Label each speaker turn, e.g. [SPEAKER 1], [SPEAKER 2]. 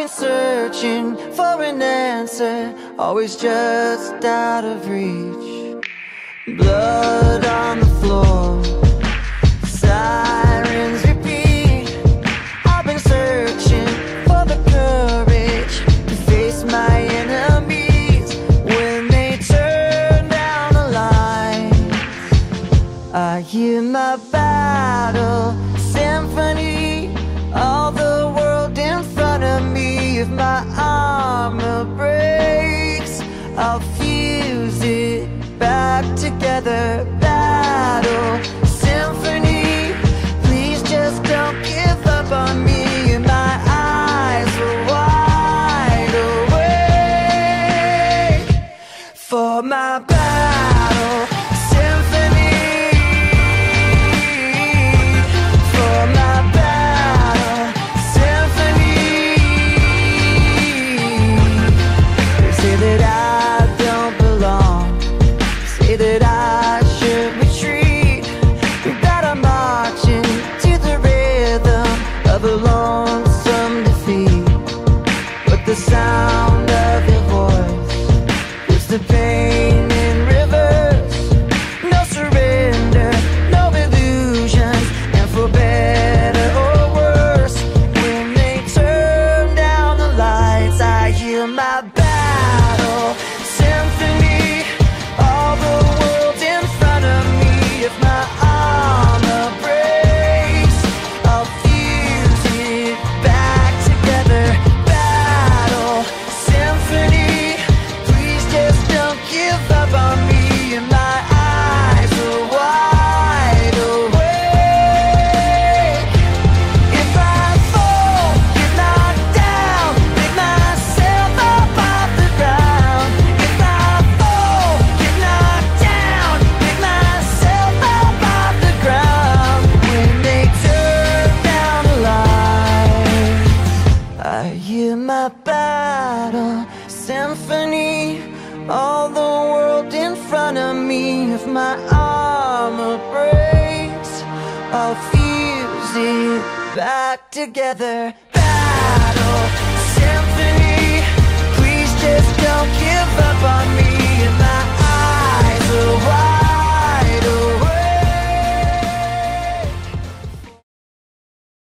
[SPEAKER 1] been searching for an answer, always just out of reach. Blood on the floor, sirens repeat. I've been searching for the courage to face my enemies when they turn down the lights. I hear my battle symphony, all the world in front of me. If my armor breaks, I'll fuse it back together. Battle symphony, please just don't give up on me. And my eyes are wide awake for my battle symphony, for my battle symphony. They say that I don't belong, say that I should retreat, that I'm marching to the rhythm of a lonesome defeat. But the sound of your voice is the pain in reverse. No surrender, no illusions, and for better or worse, when they turn down the lights, I hear my battle symphony, all the world in front of me. If my armor breaks, I'll fuse it back together. Battle symphony, please just don't give up on me. And my eyes are wide awake. If I fall, get knocked down, pick myself up off the ground. If I fall, get knocked down, pick myself up off the ground. When they turn down the lights, I hear my battle symphony, all the world in front of me. If my armor breaks, I'll fuse it back together.